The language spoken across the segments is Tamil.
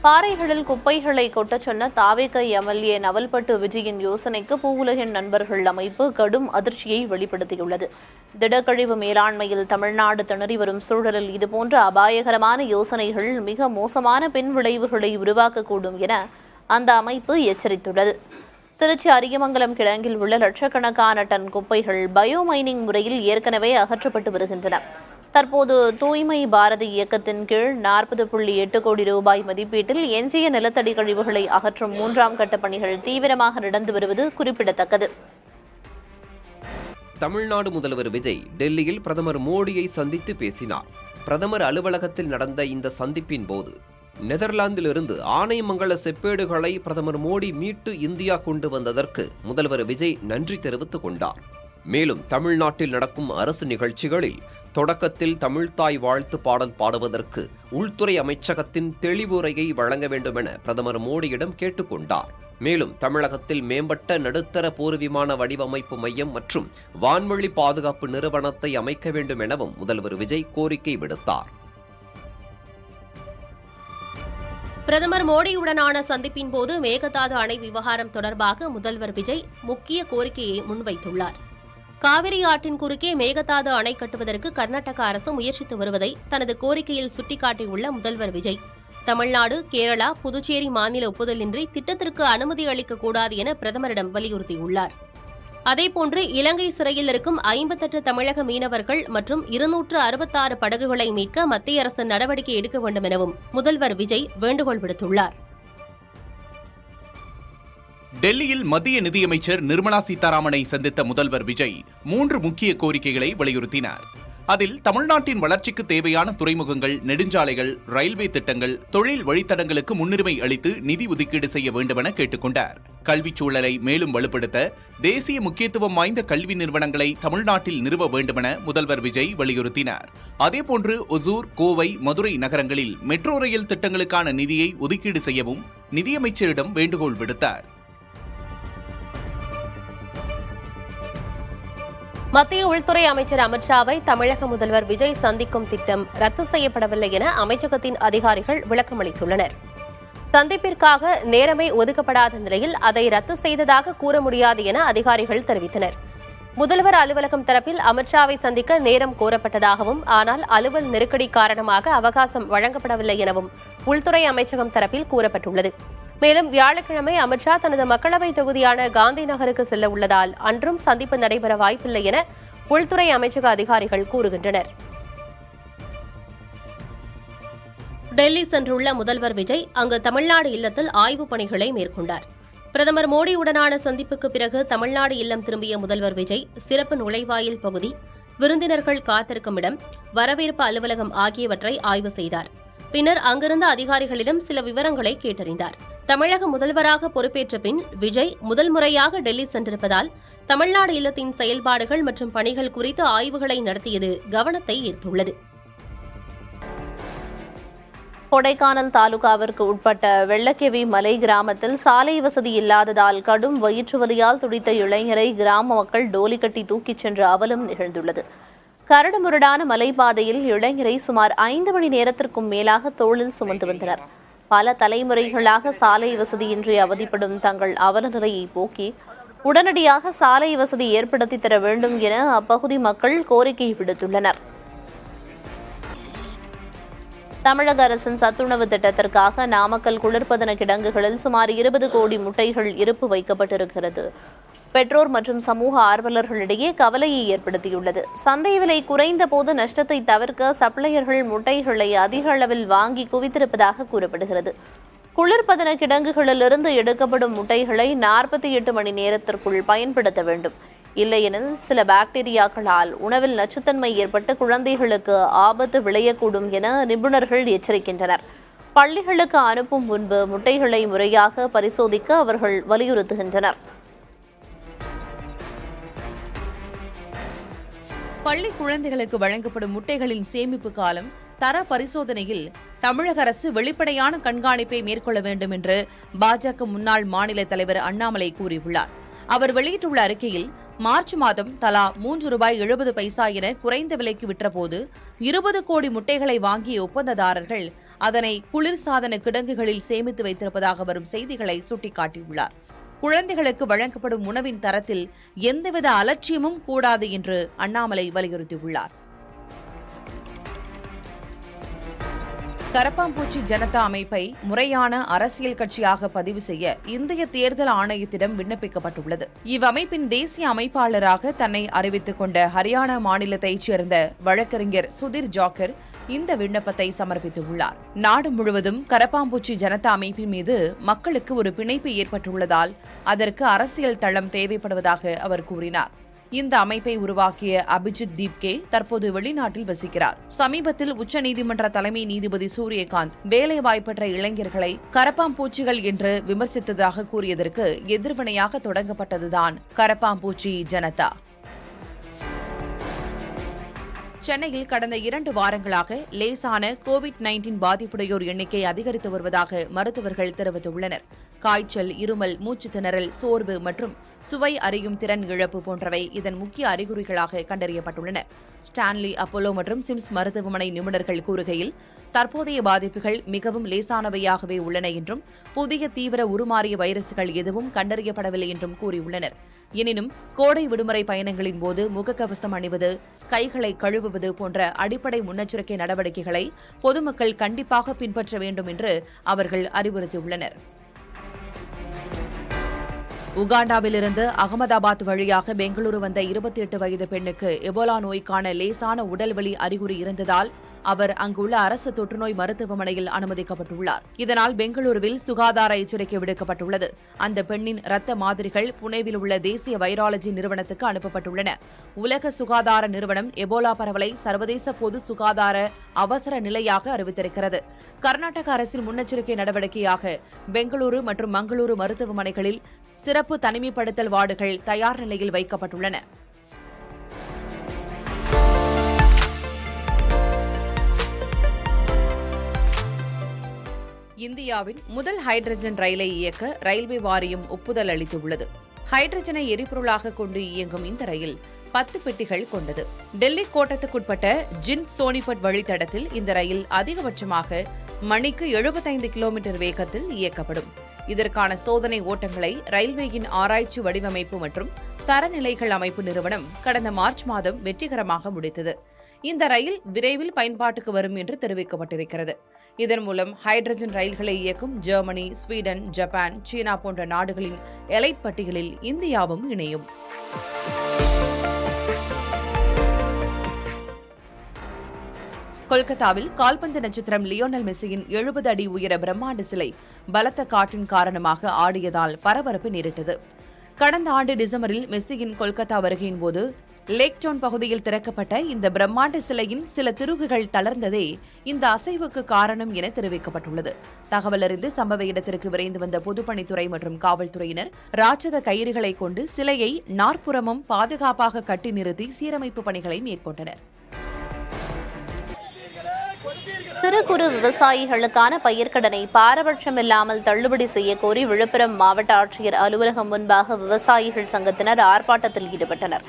பாறைகளில் குப்பைகளை கொட்டச் சொன்ன தாவேக எம்எல்ஏ நவல்பட்டு விஜயின் யோசனைக்கு பூவுலகின் நண்பர்கள் அமைப்பு கடும் அதிர்ச்சியை வெளிப்படுத்தியுள்ளது. திடக்கழிவு மேலாண்மையில் தமிழ்நாடு திணறி வரும் சூழலில் இதுபோன்ற அபாயகரமான யோசனைகள் மிக மோசமான பின் விளைவுகளை உருவாக்கக்கூடும் என அந்த அமைப்பு எச்சரித்துள்ளது. திருச்சி அரியமங்கலம் கிடங்கில் உள்ள லட்சக்கணக்கான டன் குப்பைகள் பயோமைனிங் முறையில் ஏற்கனவே அகற்றப்பட்டு வருகின்றன. தற்போது தூய்மை பாரதி இயக்கத்தின் கீழ் 40.8 கோடி ரூபாய் மதிப்பீட்டில் எஞ்சிய நிலத்தடி கழிவுகளை அகற்றும் 3ஆம் கட்ட பணிகள் தீவிரமாக நடந்து வருவது குறிப்பிடத்தக்கது. தமிழ்நாடு முதல்வர் விஜய் டெல்லியில் பிரதமர் மோடியை சந்தித்து பேசினார். பிரதமர் அலுவலகத்தில் நடந்த இந்த சந்திப்பின் போது நெதர்லாந்திலிருந்து ஆனைமங்கல செப்பேடுகளை பிரதமர் மோடி மீட்டு இந்தியா கொண்டு வந்ததற்கு முதல்வர் விஜய் நன்றி தெரிவித்துக் கொண்டார். மேலும் தமிழ்நாட்டில் நடக்கும் அரசு நிகழ்ச்சிகளில் தொடக்கத்தில் தமிழ்த்தாய் வாழ்த்து பாடல் பாடுவதற்கு உள்துறை அமைச்சகத்தின் தெளிவுரையை வழங்க வேண்டும் என பிரதமர் மோடியிடம் கேட்டுக்கொண்டார். மேலும் தமிழகத்தில் மேம்பட்ட நடுத்தர போர் விமான வடிவமைப்பு மையம் மற்றும் வான்வழி பாதுகாப்பு நிறுவனத்தை அமைக்க வேண்டும் எனவும் முதல்வர் விஜய் கோரிக்கை விடுத்தார். பிரதமர் மோடியுடனான சந்திப்பின் போது மேகதாது அணை விவகாரம் தொடர்பாக முதல்வர் விஜய் முக்கிய கோரிக்கையை முன்வைத்துள்ளார். காவிரி ஆற்றின் குறுக்கே மேகதாது அணை கட்டுவதற்கு கர்நாடக அரசு முயற்சித்து வருவதை தனது கோரிக்கையில் சுட்டிக்காட்டியுள்ள முதல்வர் விஜய், தமிழ்நாடு, கேரளா, புதுச்சேரி மாநில ஒப்புதலின்றி திட்டத்திற்கு அனுமதி அளிக்கக்கூடாது என பிரதமரிடம் வலியுறுத்தியுள்ளார். அதேபோன்று இலங்கை சிறையில் இருக்கும் 58 தமிழக மீனவர்கள் மற்றும் 266 படகுகளை மீட்க மத்திய அரசு நடவடிக்கை எடுக்க வேண்டும் எனவும் முதல்வர் விஜய் வேண்டுகோள் விடுத்துள்ளார். டெல்லியில் மத்திய நிதியமைச்சர் நிர்மலா சீதாராமனை சந்தித்த முதல்வர் விஜய் 3 முக்கிய கோரிக்கைகளை வலியுறுத்தினார். அதில் தமிழ்நாட்டின் வளர்ச்சிக்கு தேவையான துறைமுகங்கள், நெடுஞ்சாலைகள், ரயில்வே திட்டங்கள், தொழில் வழித்தடங்களுக்கு முன்னுரிமை அளித்து நிதி ஒதுக்கீடு செய்ய வேண்டுமென கேட்டுக்கொண்டார். கல்விச் சூழலை மேலும் வலுப்படுத்த தேசிய முக்கியத்துவம் வாய்ந்த கல்வி நிறுவனங்களை தமிழ்நாட்டில் நிறுவ வேண்டுமென முதல்வர் விஜய் வலியுறுத்தினார். அதேபோன்று ஒசூர், கோவை, மதுரை நகரங்களில் மெட்ரோ ரயில் திட்டங்களுக்கான நிதியை ஒதுக்கீடு செய்யவும் நிதியமைச்சரிடம் வேண்டுகோள் விடுத்தார். மத்திய உள்துறை அமைச்சர் அமித்ஷாவை தமிழக முதல்வர் விஜய் சந்திக்கும் திட்டம் ரத்து செய்யப்படவில்லை என அமைச்சகத்தின் அதிகாரிகள் விளக்கமளித்துள்ளனர். சந்திப்பிற்காக நேரமே ஒதுக்கப்படாத நிலையில் அதை ரத்து செய்ததாக கூற முடியாது என அதிகாரிகள் தெரிவித்தனர். முதல்வர் அலுவலகம் தரப்பில் அமித்ஷாவை சந்திக்க நேரம் கோரப்பட்டதாகவும், ஆனால் அலுவல் நெருக்கடி காரணமாக அவகாசம் வழங்கப்படவில்லை எனவும் உள்துறை அமைச்சகம் தரப்பில் கூறப்பட்டுள்ளது. மேலும் வியாழக்கிழமை அமித்ஷா தனது மக்களவை தொகுதியான காந்தி நகருக்கு செல்ல உள்ளதால் அன்றும் சந்திப்பு நடைபெற வாய்ப்பில்லை என உள்துறை அமைச்சக அதிகாரிகள் கூறுகின்றனர். டெல்லி சென்றுள்ள முதல்வர் விஜய் அங்கு தமிழ்நாடு இல்லத்தில் ஆய்வுப் பணிகளை மேற்கொண்டார். பிரதமர் மோடியுடனான சந்திப்புக்கு பிறகு தமிழ்நாடு இல்லம் திரும்பிய முதல்வர் விஜய் சிறப்பு நுழைவாயில் பகுதி, விருந்தினர்கள் காத்திருக்கும் இடம், வரவேற்பு அலுவலகம் ஆகியவற்றை ஆய்வு செய்தார். பின்னர் அங்கிருந்த அதிகாரிகளிடம் சில விவரங்களை கேட்டறிந்தார். தமிழக முதல்வராக பொறுப்பேற்ற பின் விஜய் முதல் முறையாக டெல்லி சென்றிருப்பதால் தமிழ்நாடு இல்லத்தின் செயல்பாடுகள் மற்றும் பணிகள் குறித்து ஆய்வுகளை நடத்தியது கவனத்தை ஈர்த்துள்ளது. கொடைக்கானல் தாலுகாவிற்கு உட்பட்ட வெள்ளக்கெவி மலை கிராமத்தில் சாலை வசதி இல்லாததால் கடும் வயிற்று வலியால் துடித்த இளைஞரை கிராம மக்கள் டோலி கட்டி தூக்கிச் சென்ற அவலம் நிகழ்ந்துள்ளது. கரடுமுரடான மலைப்பாதையில் இளைஞரை சுமார் 5 மணி நேரத்திற்கும் மேலாக தோளில் சுமந்து வந்தனர். பல தலைமுறைகளாக சாலை வசதியின்றி அவதிப்படும் தங்கள் அவல நிலையை போக்கி உடனடியாக சாலை வசதி ஏற்படுத்தி தர வேண்டும் என அப்பகுதி மக்கள் கோரிக்கை விடுத்துள்ளனர். தமிழக அரசின் சத்துணவு திட்டத்திற்காக நாமக்கல் குளிர்பதன கிடங்குகளில் சுமார் 20 கோடி முட்டைகள் இருப்பு வைக்கப்பட்டிருக்கிறது. பெற்றோர் மற்றும் சமூக ஆர்வலர்களிடையே கவலையை ஏற்படுத்தியுள்ளது. சந்தை விலை குறைந்த போது நஷ்டத்தை தவிர்க்க சப்ளையர்கள் முட்டைகளை அதிக அளவில் வாங்கி குவித்திருப்பதாக கூறப்படுகிறது. குளிர்பதன கிடங்குகளிலிருந்து எடுக்கப்படும் முட்டைகளை 48 மணி நேரத்திற்குள் பயன்படுத்த வேண்டும். இல்லையெனில் சில பாக்டீரியாக்களால் உணவில் நச்சுத்தன்மை ஏற்பட்டு குழந்தைகளுக்கு ஆபத்து விளையக்கூடும் என நிபுணர்கள் எச்சரிக்கின்றனர். பள்ளிகளுக்கு அனுப்பும் முன்பு முட்டைகளை முறையாக பரிசோதிக்க அவர்கள் வலியுறுத்துகின்றனர். பள்ளி குழந்தைகளுக்கு வழங்கப்படும் முட்டைகளின் சேமிப்பு காலம், தர பரிசோதனையில் தமிழக அரசு வெளிப்படையான கண்காணிப்பை மேற்கொள்ள வேண்டும் என்று பாஜக முன்னாள் மாநில தலைவர் அண்ணாமலை கூறியுள்ளார். அவர் வெளியிட்டுள்ள அறிக்கையில், மார்ச் மாதம் தலா ₹3.70 என குறைந்த விலைக்கு விற்றபோது 20 கோடி முட்டைகளை வாங்கிய ஒப்பந்ததாரர்கள் அதனை குளிர்சாதன கிடங்குகளில் சேமித்து வைத்திருப்பதாக வரும் செய்திகளை சுட்டிக்காட்டியுள்ளார். குழந்தைகளுக்கு வழங்கப்படும் உணவின் தரத்தில் எந்தவித அலட்சியமும் கூடாது என்று அண்ணாமலை வலியுறுத்தியுள்ளார். கரப்பாம்பூச்சி ஜனதா அமைப்பை முறையான அரசியல் கட்சியாக பதிவு செய்ய இந்திய தேர்தல் ஆணையத்திடம் விண்ணப்பிக்கப்பட்டுள்ளது. இவ்வமைப்பின் தேசிய அமைப்பாளராக தன்னை அறிவித்துக் கொண்ட ஹரியானா மாநிலத்தைச் சேர்ந்த வழக்கறிஞர் சுதீர் ஜாக்கர் இந்த விண்ணப்பத்தை சமர்ப்பித்துள்ளார். நாடு முழுவதும் கரப்பாம்பூச்சி ஜனதா அமைப்பின் மீது மக்களுக்கு ஒரு பிணைப்பு ஏற்பட்டுள்ளதால் அதற்கு அரசியல் தளம் தேவைப்படுவதாக அவர் கூறினார். இந்த அமைப்பை உருவாக்கிய அபிஜித் தீப்கே தற்போது வெளிநாட்டில் வசிக்கிறார். சமீபத்தில் உச்சநீதிமன்ற தலைமை நீதிபதி சூரியகாந்த் வேலைவாய்ப்பற்ற இளைஞர்களை கரப்பாம்பூச்சிகள் என்று விமர்சித்ததாக கூறியதற்கு எதிர்வினையாக தொடங்கப்பட்டதுதான் கரப்பாம்பூச்சி ஜனதா. சென்னையில் கடந்த 2 வாரங்களாக லேசான கோவிட்-19 பாதிப்புடையோர் எண்ணிக்கை அதிகரித்து வருவதாக மருத்துவர்கள் தெரிவித்துள்ளனர். காய்ச்சல், இருமல், மூச்சு திணறல், சோர்வு மற்றும் சுவை அறியும் திறன் இழப்பு போன்றவை இதன் முக்கிய அறிகுறிகளாக கண்டறியப்பட்டுள்ளன. ஸ்டான்லி, அப்போலோ மற்றும் சிம்ஸ் மருத்துவமனை நிபுணர்கள் கூறுகையில், தற்போதைய பாதிப்புகள் மிகவும் லேசானவையாகவே உள்ளன என்றும் புதிய தீவிர உருமாறிய வைரஸ்கள் எதுவும் கண்டறியப்படவில்லை என்றும் கூறியுள்ளனர். எனினும் கோடை விடுமுறை பயணங்களின் போது முகக்கவசம் அணிவது, கைகளை கழுவுவது போன்ற அடிப்படை முன்னெச்சரிக்கை நடவடிக்கைகளை பொதுமக்கள் கண்டிப்பாக பின்பற்ற வேண்டும் என்று அவர்கள் அறிவுறுத்தியுள்ளனர். உகாண்டாவிலிருந்து அகமதாபாத் வழியாக பெங்களூரு வந்த 28 வயது பெண்ணுக்கு எபோலா நோய்க்கான லேசான உடல்வலி அறிகுறி இருந்ததால் அவர் அங்குள்ள அரசு தொற்றுநோய் மருத்துவமனையில் அனுமதிக்கப்பட்டுள்ளார். இதனால் பெங்களூருவில் சுகாதார எச்சரிக்கை விடுக்கப்பட்டுள்ளது. அந்த பெண்ணின் இரத்த மாதிரிகள் புனேவில் உள்ள தேசிய வைராலஜி நிறுவனத்துக்கு அனுப்பப்பட்டுள்ளன. உலக சுகாதார நிறுவனம் எபோலா பரவலை சர்வதேச பொது சுகாதார அவசர நிலையாக அறிவித்திருக்கிறது. கர்நாடக அரசின் முன்னெச்சரிக்கை நடவடிக்கையாக பெங்களூரு மற்றும் மங்களூரு மருத்துவமனைகளில் சிறப்பு தனிமைப்படுத்தல் வார்டுகள் தயார் நிலையில் வைக்கப்பட்டுள்ளன. இந்தியாவின் முதல் ஹைட்ரஜன் ரயிலை இயக்க ரயில்வே வாரியம் ஒப்புதல் அளித்துள்ளது. ஹைட்ரஜனை எரிபொருளாக கொண்டு இயங்கும் இந்த ரயில் 10 பெட்டிகள் கொண்டது. டெல்லி கோட்டத்துக்குட்பட்ட ஜிண்ட் சோனிபட் வழித்தடத்தில் இந்த ரயில் அதிகபட்சமாக மணிக்கு 75 கிலோமீட்டர் வேகத்தில் இயக்கப்படும். இதற்கான சோதனை ஓட்டங்களை ரயில்வேயின் ஆராய்ச்சி வடிவமைப்பு மற்றும் தரநிலைகள் அமைப்பு நிறுவனம் கடந்த மார்ச் மாதம் வெற்றிகரமாக முடித்தது. இந்த ரயில் விரைவில் பயன்பாட்டுக்கு வரும் என்று தெரிவிக்கப்பட்டிருக்கிறது. இதன் மூலம் ஹைட்ரஜன் ரயில்களை இயக்கும் ஜெர்மனி, ஸ்வீடன், ஜப்பான், சீனா போன்ற நாடுகளின் எலைட் பட்டியலில் இந்தியாவும் இணையும். கொல்கத்தாவில் கால்பந்து நட்சத்திரம் லியோனல் மெஸ்ஸியின் 70 அடி உயர பிரம்மாண்ட சிலை பலத்த காற்றின் காரணமாக ஆடியதால் பரபரப்பு நேரிட்டது. கடந்த ஆண்டு டிசம்பரில் மெஸ்ஸியின் கொல்கத்தா வருகையின் போது லேக் டவுன் பகுதியில் திறக்கப்பட்ட இந்த பிரம்மாண்ட சிலையின் சில திருகுகள் தளர்ந்ததே இந்த அசைவுக்கு காரணம் என தெரிவிக்கப்பட்டுள்ளது. தகவல் அறிந்து சம்பவ இடத்திற்கு விரைந்து வந்த பொதுப்பணித்துறை மற்றும் காவல்துறையினர் ராட்சத கயிறுகளை கொண்டு சிலையை நாற்புறமும் பாதுகாப்பாக கட்டி நிறுத்தி சீரமைப்பு பணிகளை மேற்கொண்டனர். சிறு குறு விவசாயிகளுக்கான பயிர்க்கடனை பாரபட்சமில்லாமல் தள்ளுபடி செய்யக்கோரி விழுப்புரம் மாவட்ட ஆட்சியர் அலுவலகம் முன்பாக விவசாயிகள் சங்கத்தினர் ஆர்ப்பாட்டத்தில் ஈடுபட்டனர்.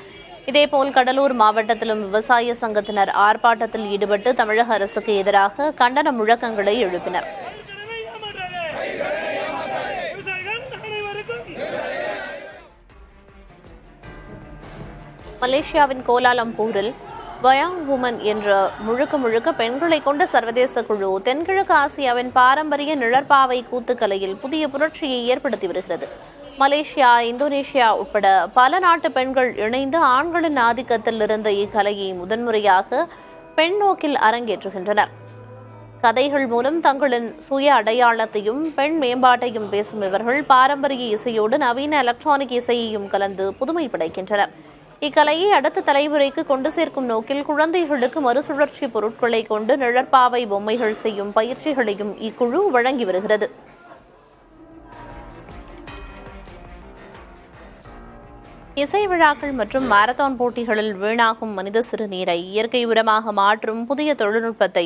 இதேபோல் கடலூர் மாவட்டத்திலும் விவசாய சங்கத்தினர் ஆர்ப்பாட்டத்தில் ஈடுபட்டு தமிழக அரசுக்கு எதிராக கண்டன முழக்கங்களை எழுப்பினர். மலேசியாவின் கோலாலம்பூரில் வயாங் உமன் என்ற முழுக்க பெண்களை கொண்ட சர்வதேச குழு தென்கிழக்கு ஆசியாவின் பாரம்பரிய நிழற்பாவை கூத்துக்கலையில் புதிய புரட்சியை ஏற்படுத்தி வருகிறது. மலேசியா, இந்தோனேஷியா உட்பட பல நாட்டு பெண்கள் இணைந்து ஆண்களின் ஆதிக்கத்தில் இருந்த இக்கலையை முதன்முறையாக பெண் நோக்கில் அரங்கேற்றுகின்றனர். கதைகள் மூலம் தங்களின் சுய அடையாளத்தையும் பெண் மேம்பாட்டையும் பேசும் இவர்கள் பாரம்பரிய இசையோடு நவீன எலக்ட்ரானிக் இசையையும் கலந்து புதுமை படைக்கின்றனர். இக்கலையை அடுத்த தலைமுறைக்கு கொண்டு சேர்க்கும் நோக்கில் குழந்தைகளுக்கு மறுசுழற்சி பொருட்களை கொண்டு நிழற்பாவை பொம்மைகள் செய்யும் பயிற்சிகளையும் இக்குழு வழங்கி வருகிறது. இசை விழாக்கள் மற்றும் மாரத்தான் போட்டிகளில் வீணாகும் மனித சிறுநீரை இயற்கை உரமாக மாற்றும் புதிய தொழில்நுட்பத்தை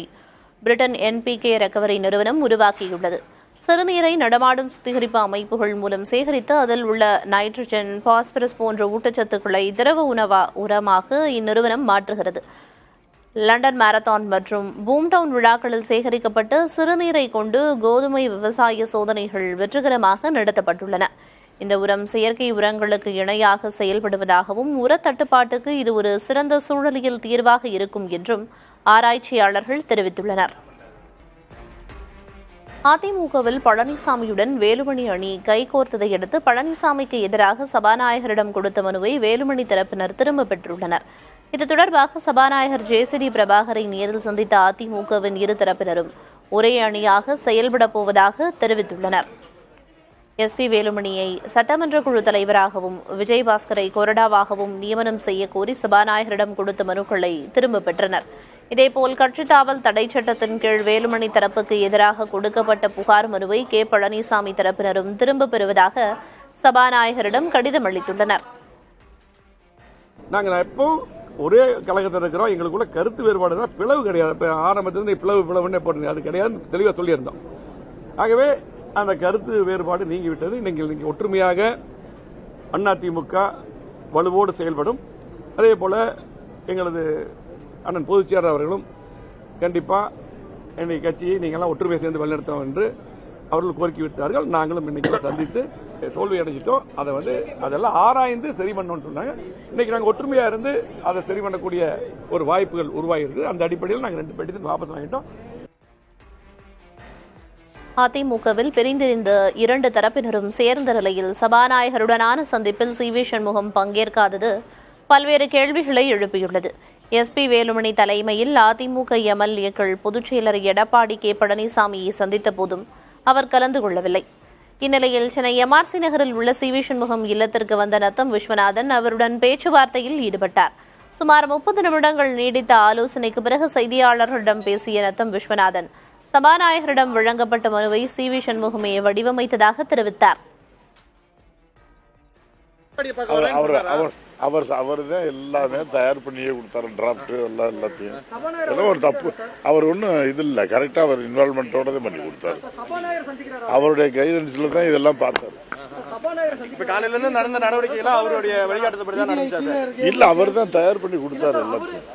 பிரிட்டன் NPK ரெக்கவரி நிறுவனம் உருவாக்கியுள்ளது. சிறுநீரை நடமாடும் சுத்திகரிப்பு அமைப்புகள் மூலம் சேகரித்து அதில் உள்ள நைட்ரஜன், பாஸ்பரஸ் போன்ற ஊட்டச்சத்துக்களை திரவ உரமாக இந்நிறுவனம் மாற்றுகிறது. லண்டன் மாரத்தான் மற்றும் பூம்டவுன் விழாக்களில் சேகரிக்கப்பட்ட சிறுநீரை கொண்டு கோதுமை விவசாய சோதனைகள் வெற்றிகரமாக நடத்தப்பட்டுள்ளன. இந்த உரம் செயற்கை உரங்களுக்கு இணையாக செயல்படுவதாகவும் உரத் தட்டுப்பாட்டுக்கு இது ஒரு சிறந்த சூழலியல் தீர்வாக இருக்கும் என்றும் ஆராய்ச்சியாளர்கள் தெரிவித்துள்ளனர். அதிமுகவில் பழனிசாமியுடன் வேலுமணி அணி கைகோர்த்ததையடுத்து பழனிசாமிக்கு எதிராக சபாநாயகரிடம் கொடுத்த மனுவை வேலுமணி தரப்பினர் திரும்பப் பெற்றுள்ளனர். இது தொடர்பாக சபாநாயகர் ஜேசிடி பிரபாகரை நேரில் சந்தித்த அதிமுகவின் இரு தரப்பினரும் ஒரே அணியாக செயல்படப் போவதாக தெரிவித்துள்ளனர். எஸ்பி வேலுமணியை சட்டமன்ற குழு தலைவராகவும் விஜயபாஸ்கரை கொறடாவாகவும் நியமனம் செய்ய கோரி சபாநாயகரிடம் கொடுத்த மனுக்களை திரும்பப் பெற்றனர். இதேபோல் கட்சித் தாவல் தடை சட்டத்தின் கீழ் வேலுமணி தரப்புக்கு எதிராக கொடுக்கப்பட்ட புகார் மனுவை கே. பழனிசாமி தரப்பினரும் திரும்பப் பெறுவதாக சபாநாயகரிடம் கடிதம் அளித்துள்ளனர். நாங்கள் எப்போ ஒரே கழகத்தில் இருக்கிறோம், எங்களுக்குள்ள கருத்து வேறுபாடு தான், பிளவு கிடையாது. இப்போ ஆரம்பத்திலிருந்து பிளவுன்னே போட்டு அது கிடையாது, தெளிவாக சொல்லியிருந்தோம். ஆகவே அந்த கருத்து வேறுபாடு நீங்கிவிட்டது. இன்னைக்கு ஒற்றுமையாக அதிமுக வலுவோடு செயல்படும். அதே போல எங்களது அண்ணன் பொதுச்செயலாளர் அவர்களும் கண்டிப்பாக என்னுடைய கட்சியை நீங்கள்லாம் ஒற்றுமையை சேர்ந்து வழிநடத்தணும் என்று அவர்கள் கோரிக்கை விட்டார்கள். நாங்களும் இன்னைக்கு சந்தித்து தோல்வி அடைஞ்சிட்டோம். அதை அதெல்லாம் ஆராய்ந்து சரி பண்ணணும்னு சொன்னாங்க. இன்னைக்கு நாங்கள் ஒற்றுமையா இருந்து அதை சரி பண்ணக்கூடிய ஒரு வாய்ப்புகள் உருவாகிருக்கு. அந்த அடிப்படையில் நாங்கள் 2 பெட்டிஷன் வாபஸ் வாங்கிட்டோம். அதிமுகவில் பிரிந்திருந்த 2 தரப்பினரும் சேர்ந்த நிலையில் சபாநாயகருடனான சந்திப்பில் சி.வி. சண்முகம் பங்கேற்காதது பல்வேறு கேள்விகளை எழுப்பியுள்ளது. எஸ்பி வேலுமணி தலைமையில் அதிமுக எம்எல்ஏக்கள் பொதுச்செயலர் எடப்பாடி கே. பழனிசாமியை சந்தித்த போதும் அவர் கலந்து கொள்ளவில்லை. இந்நிலையில் சென்னை எம்ஆர்சி நகரில் உள்ள சி.வி. சண்முகம் இல்லத்திற்கு வந்த நத்தம் விஸ்வநாதன் அவருடன் பேச்சுவார்த்தையில் ஈடுபட்டார். சுமார் 30 நிமிடங்கள் நீடித்த ஆலோசனைக்கு பிறகு செய்தியாளர்களிடம் பேசிய நத்தம் விஸ்வநாதன் சபாநாயகரிடம் வழங்கப்பட்ட மனுவை சி.வி. சண்முகமே வடிவமைத்ததாக தெரிவித்தார். அவர் தான் எல்லாமே தயார் பண்ணியே கொடுத்தாரு, டிராப்ட் எல்லாத்தையும். எல்லாம் ஒரு தப்பு, அவர் ஒன்றும் இது இல்லை, கரெக்டா அவர் இன்வால்மெண்டோட தான் பண்ணி கொடுத்தாரு. அவருடைய கைடன்ஸ்ல தான் இதெல்லாம் பார்த்தாரு. காலையில இருந்து நடந்த நடவடிக்கைகள் அவருடைய வழிகாட்டுதல்படி தான் நடந்துச்சு. இல்ல, அவர் தான் தயார் பண்ணி கொடுத்தாரு எல்லாத்தையும்.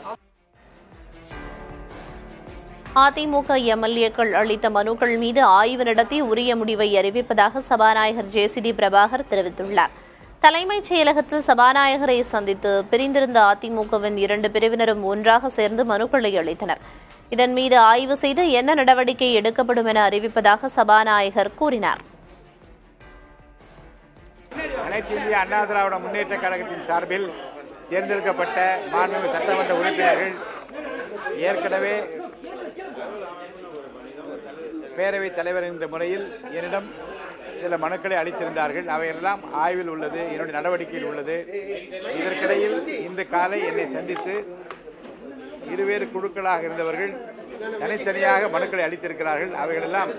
அதிமுக எம்எல்ஏக்கள் அளித்த மனுக்கள் மீது ஆய்வு நடத்தி உரிய முடிவை அறிவிப்பதாக சபாநாயகர் ஜேசிடி பிரபாகர் தெரிவித்துள்ளார். தலைமைச் செயலகத்தில் சபாநாயகரை சந்தித்து பிரிந்திருந்த அதிமுகவின் 2 பிரிவினரும் ஒன்றாக சேர்ந்து மனுக்களை அளித்தனர். இதன் மீது ஆய்வு செய்து என்ன நடவடிக்கை எடுக்கப்படும் என அறிவிப்பதாக சபாநாயகர் கூறினார். அனைத்து இந்திய அண்ணா திராவிட முன்னேற்ற கழகத்தின் சார்பில் தேர்ந்தெடுக்கப்பட்ட மாண்புமிகு சட்டமன்ற உறுப்பினர்கள் ஏற்கனவே பேரவைத் தலைவர் என்ற முறையில் என்னிடம் சில மனுக்களை அளித்திருந்தார்கள். அவையெல்லாம் ஆய்வில் உள்ளது, என்னுடைய நடவடிக்கையில் உள்ளது. இதற்கிடையில் இன்று காலை என்னை சந்தித்து இருவேறு குழுக்களாக இருந்தவர்கள் தனித்தனியாக மனுக்களை அளித்திருக்கிறார்கள். அவைகளெல்லாம்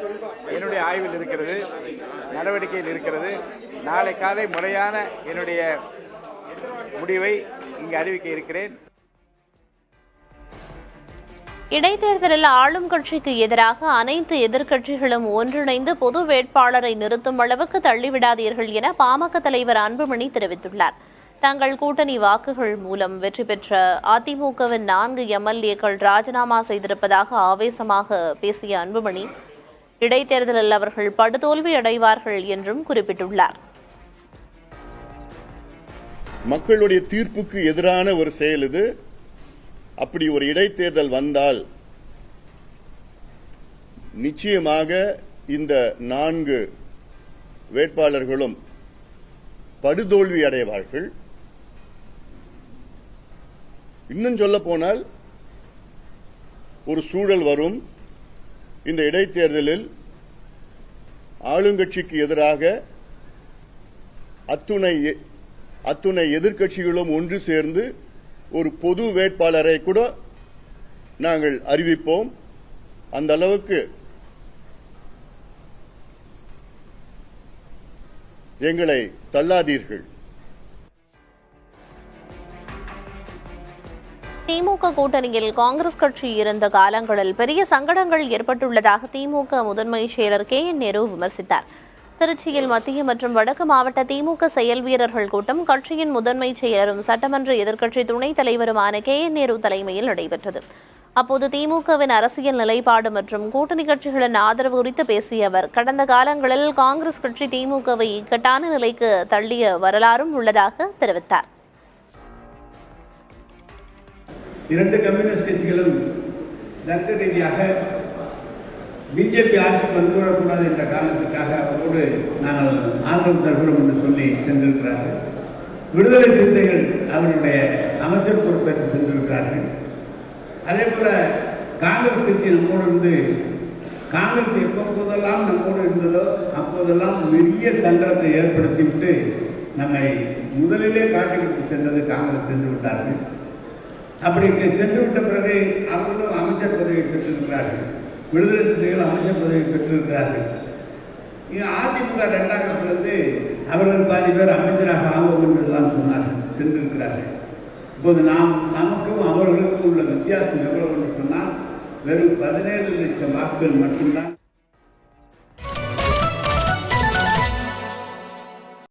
என்னுடைய ஆய்வில் இருக்கிறது, நடவடிக்கையில் இருக்கிறது. நாளை காலை முறையான என்னுடைய முடிவை இங்கு அறிவிக்க இருக்கிறேன். இடைத்தேர்தலில் ஆளும் கட்சிக்கு எதிராக அனைத்து எதிர்க்கட்சிகளும் ஒன்றிணைந்து பொது வேட்பாளரை நிறுத்தும் அளவுக்கு தள்ளிவிடாதீர்கள் என பாமக தலைவர் அன்புமணி தெரிவித்துள்ளார். தங்கள் கூட்டணி வாக்குகள் மூலம் வெற்றி பெற்ற அதிமுகவின் 4 எம்எல்ஏக்கள் ராஜினாமா செய்திருப்பதாக ஆவேசமாக பேசிய அன்புமணி இடைத்தேர்தலில் அவர்கள் படுதோல்வி அடைவார்கள் என்றும் குறிப்பிட்டுள்ளார். மக்களுடைய தீர்ப்புக்கு எதிரான ஒரு செயல் இது. அப்படி ஒரு இடைத்தேர்தல் வந்தால் நிச்சயமாக இந்த 4 வேட்பாளர்களும் படுதோல்வி அடைவார்கள். இன்னும் சொல்ல போனால் ஒரு சூழல் வரும், இந்த இடைத்தேர்தலில் ஆளுங்கட்சிக்கு எதிராக அத்துணை எதிர்க்கட்சிகளும் ஒன்று சேர்ந்து ஒரு பொது வேட்பாளரை கூட நாங்கள் அறிவிப்போம். அந்த அளவுக்கு எங்களை தள்ளாதீர்கள். திமுக கூட்டணியில் காங்கிரஸ் கட்சி இருந்த காலங்களில் பெரிய சங்கடங்கள் ஏற்பட்டுள்ளதாக திமுக முதன்மை செயலர் KN நேரு விமர்சித்தார். திருச்சியில் மத்திய மற்றும் வடக்கு மாவட்ட திமுக செயல் வீரர்கள் கூட்டம் கட்சியின் முதன்மை செயலரும் சட்டமன்ற எதிர்க்கட்சி துணைத் தலைவருமான KN நேரு தலைமையில் நடைபெற்றது. அப்போது திமுகவின் அரசியல் நிலைப்பாடு மற்றும் கூட்டணி கட்சிகளின் ஆதரவு குறித்து பேசிய அவர், கடந்த காலங்களில் காங்கிரஸ் கட்சி திமுகவை இக்கட்டான நிலைக்கு தள்ளிய வரலாறும் உள்ளதாக தெரிவித்தார். இரண்டு கம்யூனிஸ்ட் கட்சிகளும் தர்க்க ரீதியாக பிஜேபி ஆட்சிக்கு வந்துவிடக்கூடாது என்ற காரணத்துக்காக அவரோடு நாங்கள் ஆதரவு தருகிறோம் என்று சொல்லி சென்றிருக்கிறார்கள். விடுதலை சிறுத்தைகள் அவருடைய அமைச்சர் பொறுப்பேற்று சென்றிருக்கிறார்கள். அதே போல காங்கிரஸ் கட்சி நம்மோடு இருந்து காங்கிரஸ் எப்போதெல்லாம் நம்மோடு இருந்ததோ அப்போதெல்லாம் பெரிய சங்கடத்தை ஏற்படுத்திவிட்டு நம்மை முதலிலே காட்டிவிட்டு சென்றது காங்கிரஸ் சென்று விட்டார்கள். அப்படி சென்று விட்ட பிறகு அவர்களும் அமைச்சர் பதவியை பெற்றிருக்கிறார்கள். விடுதலை சிறுத்தைகள் அமைச்சர் பதவி பெற்றிருக்கிறார்கள். அதிமுக 2ஆம் கட்டத்திலிருந்து அவர்கள் பாதி பேர் அமைச்சராக ஆகும் என்றெல்லாம் சொன்னார்கள், சென்றிருக்கிறார்கள். இப்போது நமக்கும் அவர்களுக்கும் உள்ள வித்தியாசம் எவ்வளவு என்று சொன்னால் வெறும் 17 லட்சம் வாக்குகள் மட்டும்தான்.